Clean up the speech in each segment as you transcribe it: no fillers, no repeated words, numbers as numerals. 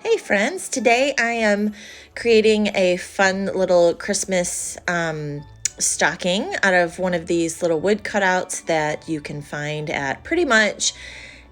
Hey friends, today I am creating a fun little Christmas stocking out of one of these little wood cutouts that you can find at pretty much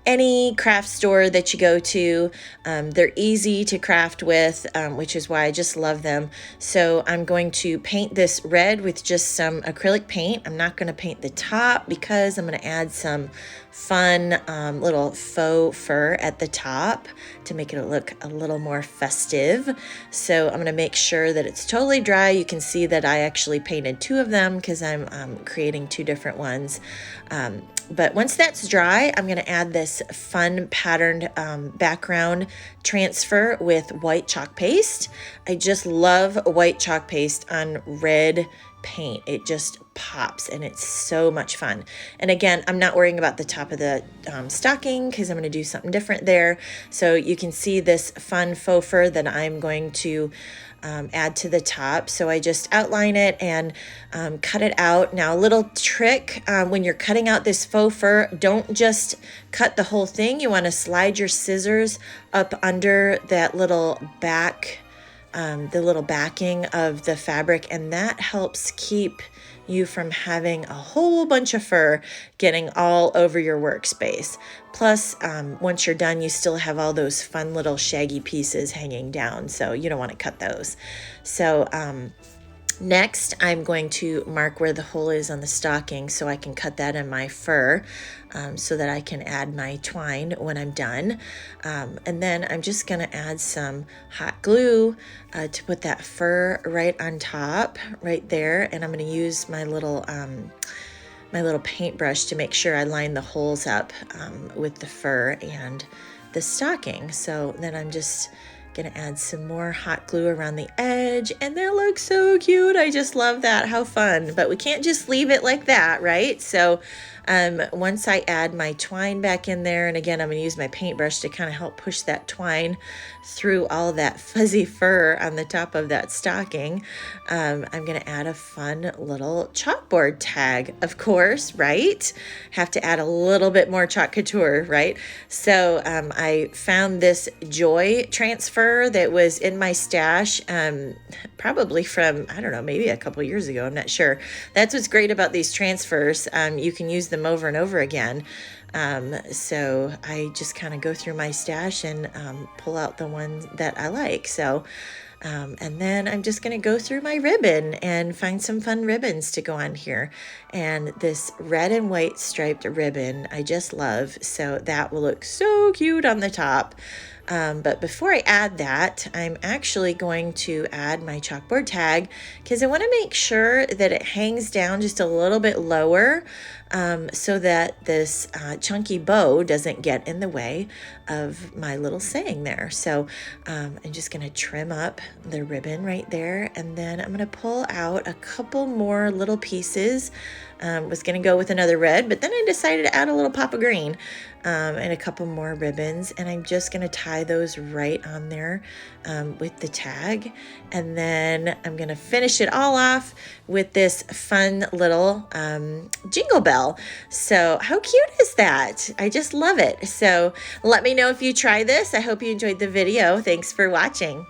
any craft store that you go to. They're easy to craft with, which is why I just love them. So I'm going to paint this red with just some acrylic paint. I'm not going to paint the top because I'm going to add some fun little faux fur at the top to make it look a little more festive. So I'm going to make sure that it's totally dry. You can see that I actually painted two of them because I'm creating two different ones. But once that's dry, I'm going to add this fun patterned background transfer with white chalk paste. I just love white chalk paste on red paint. It just pops and it's so much fun. And again, I'm not worrying about the top of the stocking because I'm going to do something different there. So you can see this fun faux fur that I'm going to add to the top. So I just outline it and cut it out. Now, a little trick when you're cutting out this faux fur, don't just cut the whole thing. You want to slide your scissors up under that little back, the little backing of the fabric, and that helps keep you from having a whole bunch of fur getting all over your workspace. Plus, once you're done, you still have all those fun little shaggy pieces hanging down, so you don't want to cut those. So next, I'm going to mark where the hole is on the stocking so I can cut that in my fur so that I can add my twine when I'm done. And then I'm just going to add some hot glue to put that fur right on top, right there. And I'm going to use my little paintbrush to make sure I line the holes up with the fur and the stocking. So then I'm just gonna add some more hot glue around the edge, and that looks so cute. I just love that. How fun. But we can't just leave it like that, right? So once I add my twine back in there, and again, I'm gonna use my paintbrush to kind of help push that twine through all that fuzzy fur on the top of that stocking, I'm gonna add a fun little chalkboard tag, of course, right? Have to add a little bit more Chalk Couture, right? So I found this Joy transfer that was in my stash, probably from, I don't know, maybe a couple years ago, I'm not sure. That's what's great about these transfers. You can use them over and over again. So I just kind of go through my stash and pull out the ones that I like. So and then I'm just going to go through my ribbon and find some fun ribbons to go on here. And this red and white striped ribbon I just love. So that will look so cute on the top. But before I add that, I'm actually going to add my chalkboard tag because I want to make sure that it hangs down just a little bit lower so that this chunky bow doesn't get in the way of my little saying there. So I'm just going to trim up the ribbon right there, and then I'm going to pull out a couple more little pieces. Was going to go with another red, but then I decided to add a little pop of green and a couple more ribbons, and I'm just going to tie those right on there with the tag, and then I'm going to finish it all off with this fun little jingle bell. So how cute is that? I just love it. So let me know if you try this. I hope you enjoyed the video. Thanks for watching.